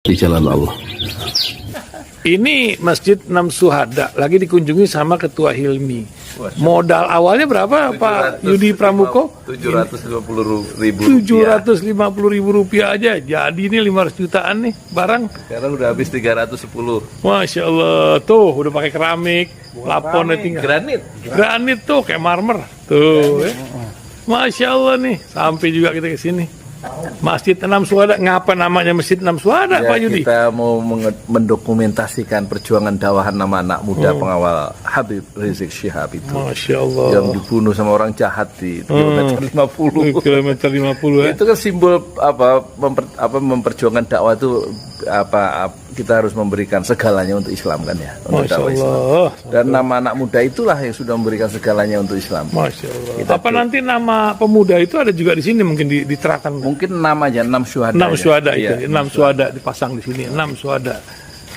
di jalan Allah. Ini Masjid Enam Syuhada lagi dikunjungi sama Ketua Hilmi. Modal awalnya berapa Pak Yudi Pramuko? 750.000 Rp750.000 aja. Jadi ini 500 jutaan nih barang. Sekarang udah habis 310. Masya Allah, tuh udah pakai keramik, plafonnya tinggal. Granit tuh kayak marmer. Tuh, Masya Allah nih, sampai juga kita ke sini. Masjid Enam Syuhada, ngapa namanya Masjid Enam Syuhada, Ya, Pak Yudi? kita mau mendokumentasikan perjuangan dakwah nama anak muda pengawal Habib Rizik Syihab itu. Masya Allah. Yang dibunuh sama orang jahat di kilometer 50. Kilometer 50 ya. Itu kan simbol memperjuangkan dakwah itu kita harus memberikan segalanya untuk Islam kan ya, untuk Masya dakwah Islam. Allah. Dan nama anak muda itulah yang sudah memberikan segalanya untuk Islam. Masya Allah. Apa nanti nama pemuda itu ada juga di sini mungkin diterapkan? Mungkin namanya 6 syuhada. 6 syuhada itu, Iya, 6 syuhada dipasang di sini, 6 syuhada.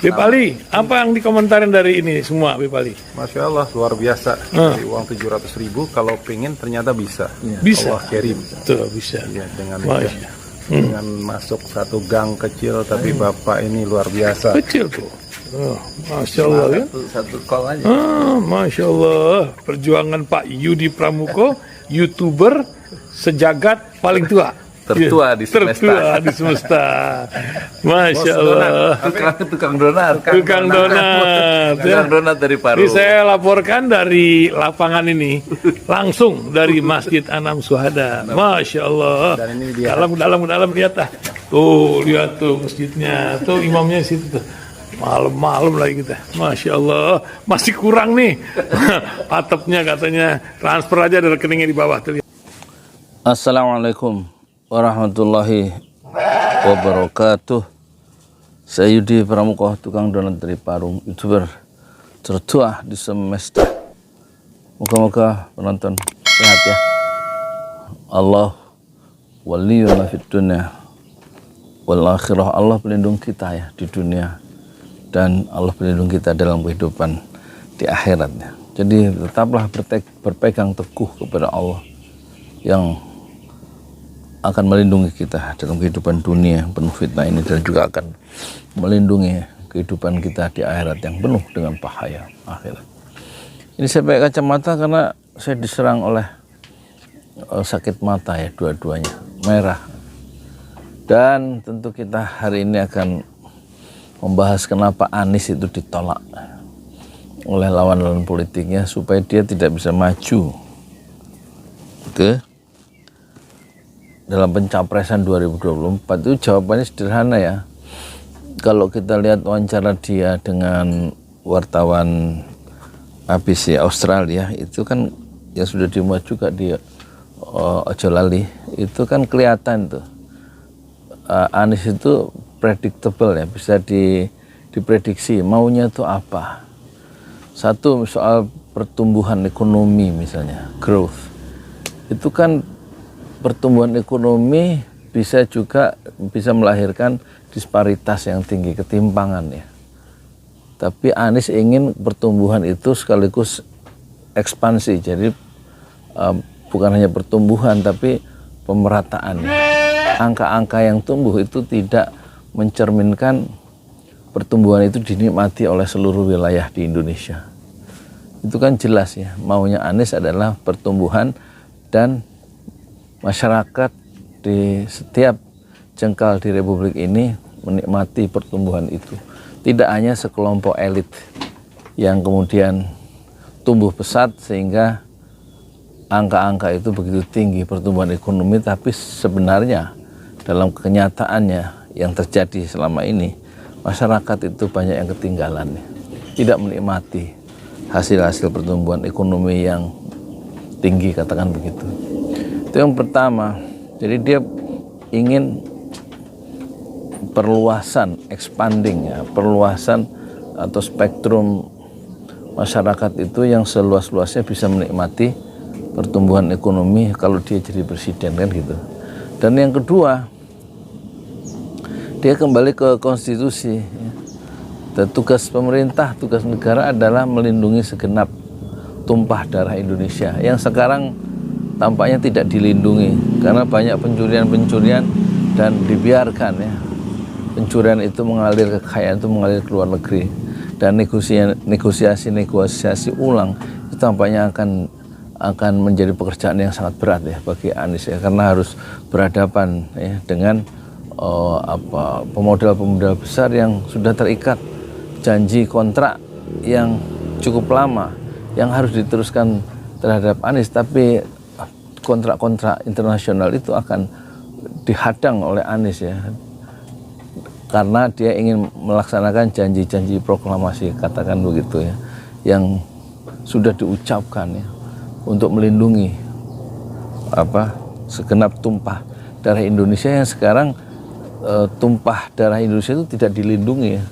Bipali, apa yang dikomentarin dari ini semua, Bipali? Masya Allah, luar biasa. Dari uang 700.000, kalau pengen ternyata bisa. Bisa. Allah kirim. Tuh, bisa. Ya, Masya. dengan masuk satu gang kecil, tapi Bapak ini luar biasa. Kecil tuh. Oh, Masya Allah ya. Satu call aja. Masya Allah. Perjuangan Pak Yudi Pramuko, YouTuber sejagat paling tua. Tertua di semesta. Tertua di semesta. Masya Allah. Tukang donat. Tukang donat. Tukang donat dari Paru. Ini saya laporkan dari lapangan ini, langsung dari Masjid Enam Syuhada. Masya Allah. Dan ini dia. Dalam lihat ah. Tuh lihat tuh masjidnya, tuh imamnya di situ tuh. Malam-malam lagi kita. Masya Allah. Masih kurang nih. Atapnya katanya transfer aja dari rekeningnya di bawah tuh. Assalamualaikum warahmatullahi wabarakatuh. Saya Yudi Pramuko, tukang donat dari Parung, YouTuber tertua di semesta. Moga-moga penonton sehat ya. Allah waliyuna fid dunya wal akhirah. Allah pelindung kita ya di dunia, dan Allah pelindung kita dalam kehidupan di akhiratnya. Jadi tetaplah berpegang teguh kepada Allah yang akan melindungi kita dalam kehidupan dunia yang penuh fitnah ini, dan juga akan melindungi kehidupan kita di akhirat yang penuh dengan bahaya akhirat. Ini saya pakai kacamata karena saya diserang oleh sakit mata ya, dua-duanya merah. Dan tentu kita hari ini akan membahas kenapa Anies itu ditolak oleh lawan-lawan politiknya supaya dia tidak bisa maju ke dalam pencapresan 2024. Itu jawabannya sederhana ya. Kalau kita lihat wawancara dia dengan wartawan ABC Australia, itu kan yang sudah dimuat juga di Ojo Lali, itu kan kelihatan tuh Anies itu predictable ya, bisa diprediksi maunya itu apa. Satu, soal pertumbuhan ekonomi misalnya, growth. Itu kan pertumbuhan ekonomi bisa melahirkan disparitas yang tinggi, ketimpangan ya. Tapi Anies ingin pertumbuhan itu sekaligus ekspansi, jadi bukan hanya pertumbuhan tapi pemerataan. Angka-angka yang tumbuh itu tidak mencerminkan pertumbuhan itu dinikmati oleh seluruh wilayah di Indonesia. Itu kan jelas ya, maunya Anies adalah pertumbuhan dan masyarakat di setiap jengkal di Republik ini menikmati pertumbuhan itu. Tidak hanya sekelompok elit yang kemudian tumbuh pesat sehingga angka-angka itu begitu tinggi pertumbuhan ekonomi, tapi sebenarnya dalam kenyataannya yang terjadi selama ini, masyarakat itu banyak yang ketinggalan, tidak menikmati hasil-hasil pertumbuhan ekonomi yang tinggi, katakan begitu. Itu yang pertama. Jadi dia ingin perluasan, expanding ya, perluasan atau spektrum masyarakat itu yang seluas-luasnya bisa menikmati pertumbuhan ekonomi kalau dia jadi presiden kan gitu. Dan yang kedua, dia kembali ke konstitusi. Dan tugas pemerintah, tugas negara adalah melindungi segenap tumpah darah Indonesia yang sekarang tampaknya tidak dilindungi karena banyak pencurian-pencurian dan dibiarkan ya. pencurian itu mengalir, kekayaan itu mengalir ke luar negeri, dan negosiasi ulang itu tampaknya akan menjadi pekerjaan yang sangat berat ya bagi Anies ya, karena harus berhadapan ya dengan pemodal-pemodal besar yang sudah terikat janji kontrak yang cukup lama yang harus diteruskan terhadap Anies, tapi kontrak-kontrak internasional itu akan dihadang oleh Anies ya, karena dia ingin melaksanakan janji-janji proklamasi, katakan begitu ya, yang sudah diucapkan ya, untuk melindungi segenap tumpah darah Indonesia yang sekarang tumpah darah Indonesia itu tidak dilindungi ya,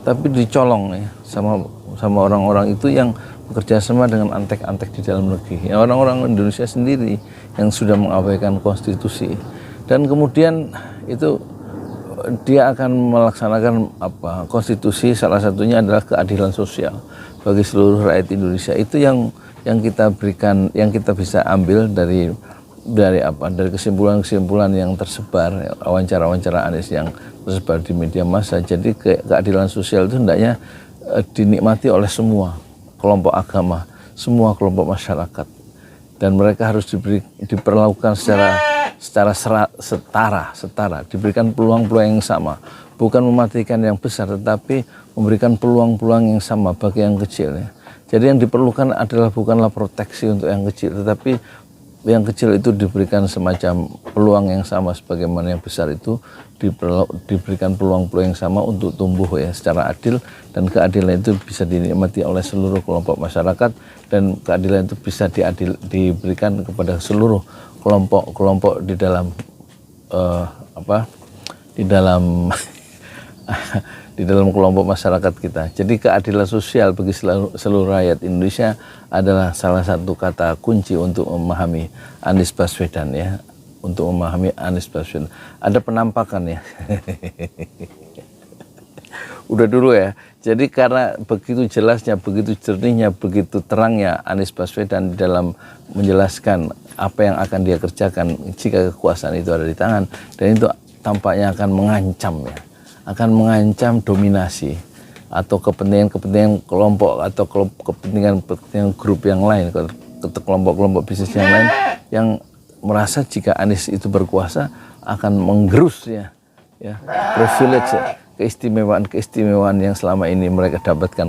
tapi dicolong ya sama orang-orang itu yang bekerja sama dengan antek-antek di dalam negeri, ya, orang-orang Indonesia sendiri yang sudah mengabaikan konstitusi. Dan kemudian itu dia akan melaksanakan konstitusi, salah satunya adalah keadilan sosial bagi seluruh rakyat Indonesia. Itu yang kita berikan, yang kita bisa ambil dari kesimpulan-kesimpulan yang tersebar, wawancara-wawancara Anies yang tersebar di media massa. Jadi keadilan sosial itu hendaknya dinikmati oleh semua kelompok agama, semua kelompok masyarakat, dan mereka harus diperlakukan secara setara, diberikan peluang-peluang yang sama, bukan mematikan yang besar, tetapi memberikan peluang-peluang yang sama bagi yang kecil ya. Jadi yang diperlukan adalah bukanlah proteksi untuk yang kecil, tetapi yang kecil itu diberikan semacam peluang yang sama sebagaimana yang besar itu diberikan peluang-peluang yang sama untuk tumbuh ya secara adil, dan keadilan itu bisa dinikmati oleh seluruh kelompok masyarakat, dan keadilan itu bisa diberikan kepada seluruh kelompok-kelompok di dalam di dalam kelompok masyarakat kita. Jadi keadilan sosial bagi seluruh rakyat Indonesia adalah salah satu kata kunci untuk memahami Anies Baswedan ya, untuk memahami Anies Baswedan. Ada penampakan ya. Udah dulu ya. Jadi karena begitu jelasnya, begitu jernihnya, begitu terangnya Anies Baswedan di dalam menjelaskan apa yang akan dia kerjakan jika kekuasaan itu ada di tangan, dan itu tampaknya akan mengancam ya, akan mengancam dominasi atau kepentingan kelompok atau kepentingan grup yang lain, kelompok-kelompok bisnis yang lain yang merasa jika Anies itu berkuasa akan menggerus ya privilege, keistimewaan yang selama ini mereka dapatkan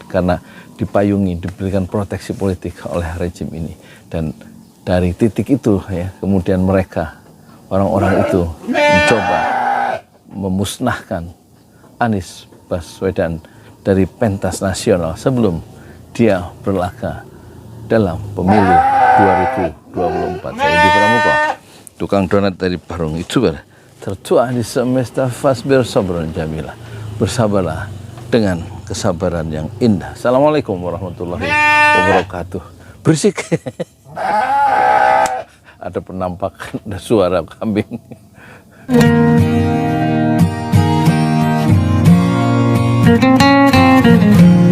karena dipayungi, diberikan proteksi politik oleh rejim ini. Dan dari titik itu ya, kemudian mereka, orang-orang itu mencoba memusnahkan Anies Baswedan dari pentas nasional sebelum dia berlaga dalam pemilu 2024. Saya Yudi Pramuko, tukang donat dari Parung, YouTuber tertua di semesta Fasbir Sabron Jamilah. Bersabarlah dengan kesabaran yang indah. Assalamualaikum warahmatullahi wabarakatuh. Berisik. Ada penampakan, ada suara kambing. Thank you.